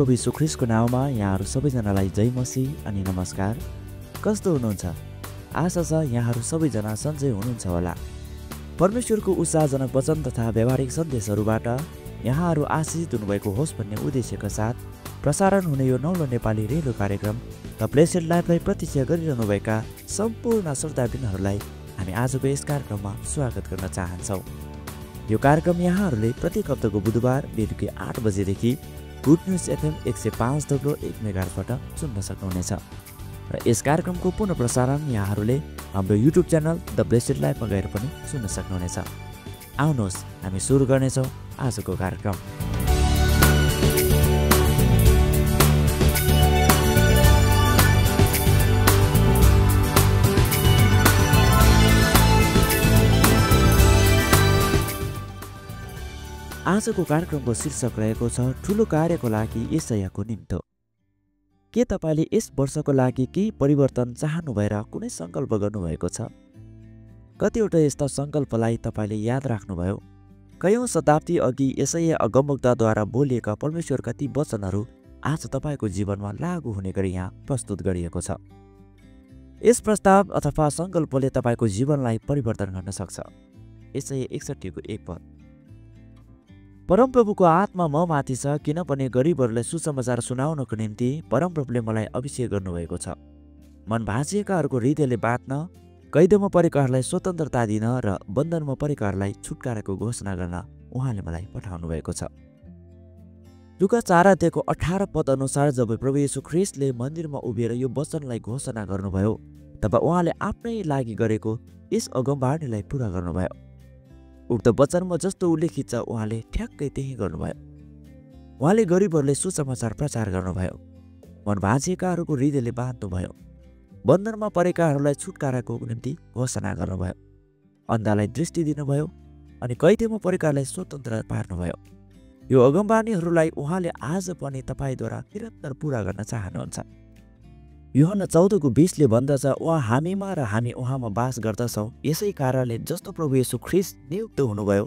प्रभु यीशु ख्रीष्टको नाउँमा यहाँहरू सबैजनालाई जय मसीह अनि नमस्कार। कस्तो हुनुहुन्छ? आशा छ यहाँहरू सबैजना सन्चै हुनुहुन्छ होला। परमेश्वरको उत्साहजनक वचन तथा व्यावहारिक सन्देशहरूबाट यहाँहरू आशिषित हुनुभएको होस् भन्ने उद्देश्यका साथ प्रसारण हुने यो नौलो नेपाली रेडियो कार्यक्रम द ब्लेसेड लाइफलाई प्रतीक्षा गरिरहनुभएका सम्पूर्ण श्रोताबिनहरूलाई हामी आजको यस कार्यक्रममा स्वागत गर्न चाहन्छौँ। यो कार्यक्रम यहाँहरूले प्रत्येक हप्ताको बुधबार बेलुकी 8 बजेदेखि गुड न्युज एफएम 105.1 मेगाहर्जबाट सुन्न सक्नुहुनेछ र यस कार्यक्रमको पुनः प्रसारण यहाँहरूले हाम्रो युट्युब च्यानल द ब्लेसेड लाइफमा गएर पनि सुन्न सक्नुहुनेछ। आउनुहोस् हामी सुरु गर्नेछौँ आजको कार्यक्रम। आजको कार्यक्रमको शीर्षक रहेको छ ठुलो कार्यको लागि यशायाको निम्तो। के तपाईँले यस वर्षको लागि केही परिवर्तन चाहनु भएर कुनै सङ्कल्प गर्नुभएको छ? कतिवटा यस्ता सङ्कल्पलाई तपाईँले याद राख्नुभयो? कयौँ शताब्दी अघि यशाया अगमवक्ताद्वारा बोलिएका परमेश्वरका ती वचनहरू आज तपाईँको जीवनमा लागू हुने गरी यहाँ प्रस्तुत गरिएको छ। यस प्रस्ताव अथवा सङ्कल्पले तपाईँको जीवनलाई परिवर्तन गर्न सक्छ। यशाया 61:1 परमप्रभुको आत्मा म माथि छ, किनभने गरिबहरूलाई सुसमाचार सुनाउनको निम्ति परमप्रभुले मलाई अभिषेक गर्नुभएको छ। मन भाँचिएकाहरूको हृदयले बाँच्न, कैदमा परेकाहरूलाई स्वतन्त्रता दिन र बन्धनमा परेकाहरूलाई छुटकाराको घोषणा गर्न उहाँले मलाई पठाउनु भएको छ। लुका 4:18 अनुसार जब प्रभु यीशु ख्रीष्टले मन्दिरमा उभिएर यो वचनलाई घोषणा गर्नुभयो तब उहाँले आफ्नै लागि गरेको यस अगमबाणीलाई पुरा गर्नुभयो। उक्त वचनमा जस्तो उल्लेखित छ उहाँले ठ्याक्कै त्यही गर्नुभयो। उहाँले गरिबहरूले सुसमाचार प्रचार गर्नुभयो, मन भाँचिएकाहरूको हृदयले बाँध्नुभयो, बन्धनमा परेकाहरूलाई छुटकाराको निम्ति घोषणा गर्नुभयो, अन्धालाई दृष्टि दिनुभयो अनि कैदमा परेकालाई स्वतन्त्र पार्नुभयो। यो अगमबाणीहरूलाई उहाँले आज पनि तपाईँद्वारा निरन्तर पुरा गर्न चाहनुहुन्छ। यूहन्ना 14:20 भन्दछ, उहाँ हामीमा र हामी उहाँमा बास गर्दछौँ। यसै कारणले जस्तो प्रभु यीशु ख्रीष्ट नियुक्त हुनुभयो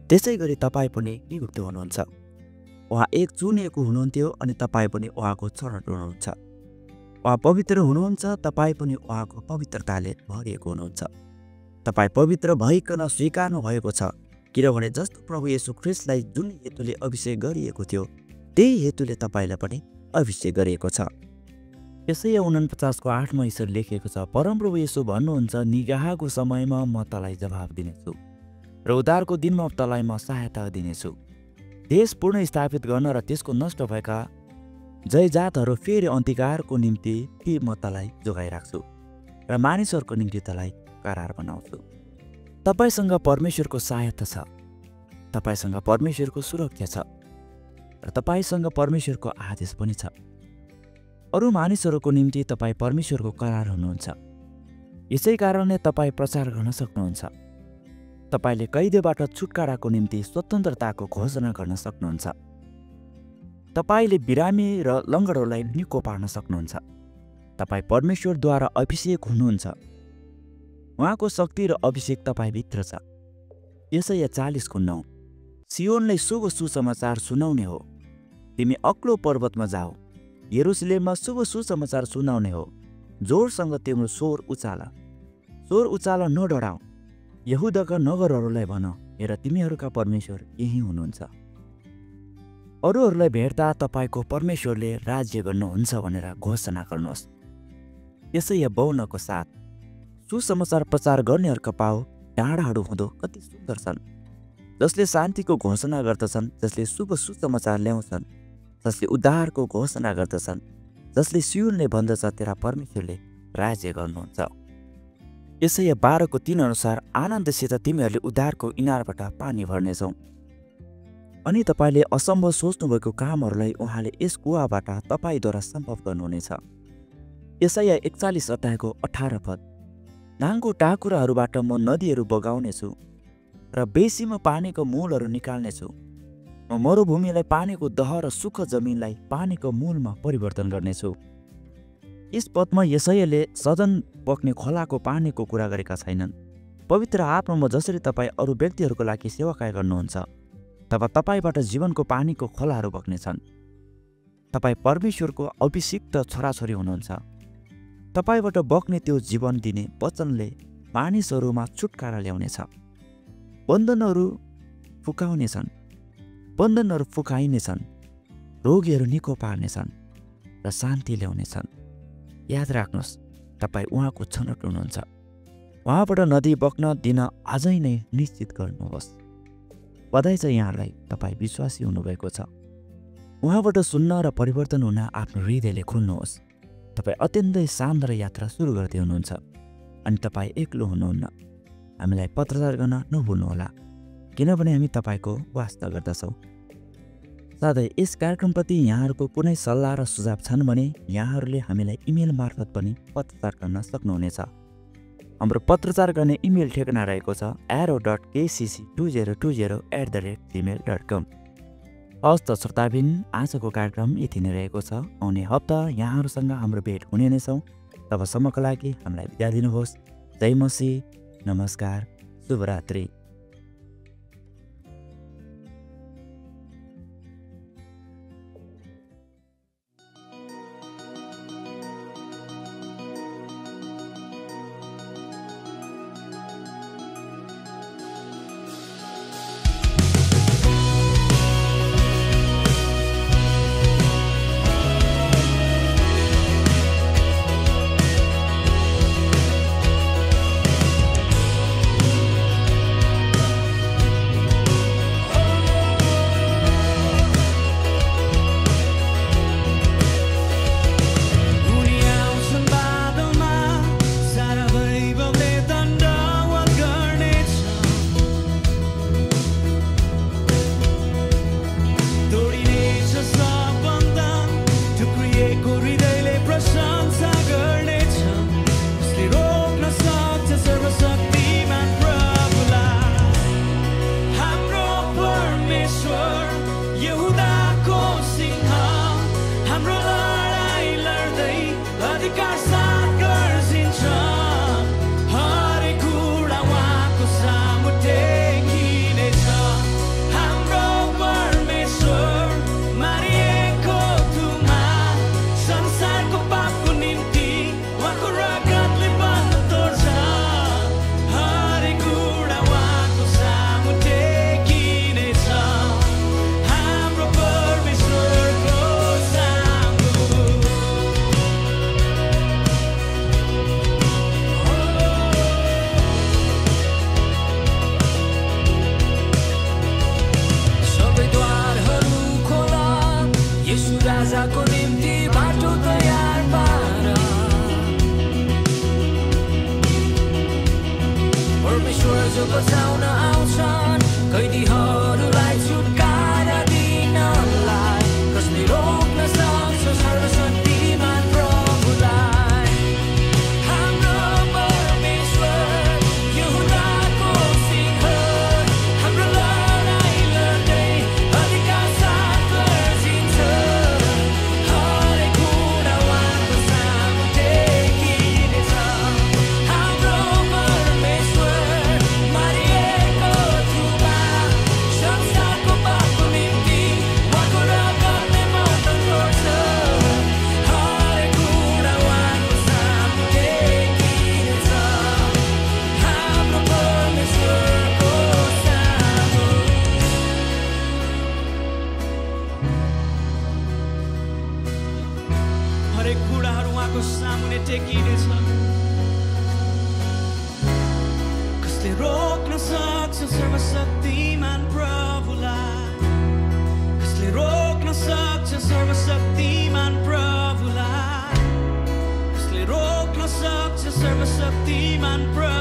त्यसै गरी तपाईँ पनि नियुक्त हुनुहुन्छ। उहाँ एक चुनिएको हुनुहुन्थ्यो अनि तपाईँ पनि उहाँको चरण हुनुहुन्छ। उहाँ पवित्र हुनुहुन्छ, तपाईँ पनि उहाँको पवित्रताले भरिएको हुनुहुन्छ। तपाईँ पवित्र भइकन स्वीकार्नु भएको छ, किनभने जस्तो प्रभु यीशु ख्रीष्टलाई जुन हेतुले अभिषेक गरिएको थियो त्यही हेतुले तपाईँलाई पनि अभिषेक गरिएको छ। यशाया 49:8 यसरी लेखिएको छ, परमप्रभु यीशु भन्नुहुन्छ, निगाहको समयमा म तँलाई जवाब दिनेछु र उद्धारको दिनमा तँलाई म सहायता दिनेछु। देश पूर्ण स्थापित गर्न र त्यसको नष्ट भएका जयजातहरू फेरि अन्तिकारको निम्ति म तँलाई जोगाइराख्छु र मानिसहरूको निम्ति तँलाई करार बनाउँछु। तपाईँसँग परमेश्वरको सहायता छ, तपाईँसँग परमेश्वरको सुरक्षा छ र तपाईँसँग परमेश्वरको आदेश पनि छ। अरू मानिसहरूको निम्ति तपाईँ परमेश्वरको करार हुनुहुन्छ। यसै कारणले तपाईँ प्रचार गर्न सक्नुहुन्छ। तपाईँले कैदबाट छुटकाराको निम्ति स्वतन्त्रताको घोषणा गर्न सक्नुहुन्छ। तपाईँले बिरामी र लङ्गडहरूलाई निको पार्न सक्नुहुन्छ। तपाईँ परमेश्वरद्वारा अभिषेक हुनुहुन्छ। उहाँको शक्ति र अभिषेक तपाईँभित्र छ। यशाया 40:9 सियोनलाई शुभ सुसमाचार सुनाउने हो, तिमी अग्लो पर्वतमा जाऊ, यरुशलेममा शुभ सुसमाचार सुनाउने हो, जोरसँग तिम्रो स्वर उचाल नडराऊ। यहुदाका नगरहरूलाई भन, हेर तिमीहरूका परमेश्वर यही हुनुहुन्छ। अरूहरूलाई भेट्दा तपाईँको परमेश्वरले राज्य गर्नुहुन्छ भनेर घोषणा गर्नुहोस्। यशाया 52:7 सुसमाचार प्रचार गर्नेहरूका पाउ डाँडाहरू हुँदो कति सुन्दर छन्, जसले शान्तिको घोषणा गर्दछन्, जसले शुभ सुसमाचार ल्याउँछन्, जसले उद्धारको घोषणा गर्दछन्, जसले सियोनले भन्दछ, तेरा परमेश्वरले राज्य गर्नुहुन्छ। यशाया 12:3 अनुसार आनन्दसित तिमीहरूले उद्धारको इनारबाट पानी भर्नेछौ अनि तपाईँले असम्भव सोच्नुभएको कामहरूलाई उहाँले यस कुवाबाट तपाईँद्वारा सम्भव गर्नुहुनेछ। यशाया 41:18 नाङ्गो टाकुराहरूबाट म नदीहरू बगाउनेछु र बेसीमा पानीको मूलहरू निकाल्नेछु। म मरुभूमिलाई पानीको दह र सुख जमिनलाई पानीको मूलमा परिवर्तन गर्नेछु। यस पदमा यशायाले सदन बग्ने खोलाको पानीको कुरा गरेका छैनन्। पवित्र आत्मामा जसरी तपाईँ अरू व्यक्तिहरूको लागि सेवाकार्य गर्नुहुन्छ तब तपाईँबाट जीवनको पानीको खोलाहरू बग्नेछन्। तपाईँ परमेश्वरको अभिषिक्त छोराछोरी हुनुहुन्छ। तपाईँबाट बग्ने त्यो जीवन दिने वचनले मानिसहरूमा छुटकारा ल्याउनेछ। बन्धनहरू फुकाइनेछन्, रोगीहरू निको पार्नेछन् र शान्ति ल्याउनेछन्। याद राख्नुहोस्, तपाईँ उहाँको छनौट हुनुहुन्छ। उहाँबाट नदी बग्न दिन अझै नै निश्चित गर्नुहोस्। बधाई छ यहाँलाई, तपाईँ विश्वासी हुनुभएको छ। उहाँबाट सुन्न र परिवर्तन हुन आफ्नो हृदयले खोल्नुहोस्। तपाईँ अत्यन्तै शानदार यात्रा सुरु गर्दै हुनुहुन्छ अनि तपाईँ एक्लो हुनुहुन्न। हामीलाई पत्रचार गर्न नभुल्नुहोला, किनभने हामी तपाईँको वास्ता गर्दछौँ। साथै यस कार्यक्रमप्रति यहाँहरूको कुनै सल्लाह र सुझाव छन् भने यहाँहरूले हामीलाई इमेल मार्फत पनि पत्रचार गर्न सक्नुहुनेछ। हाम्रो पत्रचार गर्ने इमेल ठेगाना रहेको छ arrow.kcc2020@gmail.com। हस्त श्रोताबिन, आजको कार्यक्रम यति नै रहेको छ। आउने हप्ता यहाँहरूसँग हाम्रो भेट हुने नै छौँ। तबसम्मको लागि हामीलाई बिदा दिनुहोस्। जय मसीह, नमस्कार, शुभरात्रि। सर्वशक्तिमान प्रभु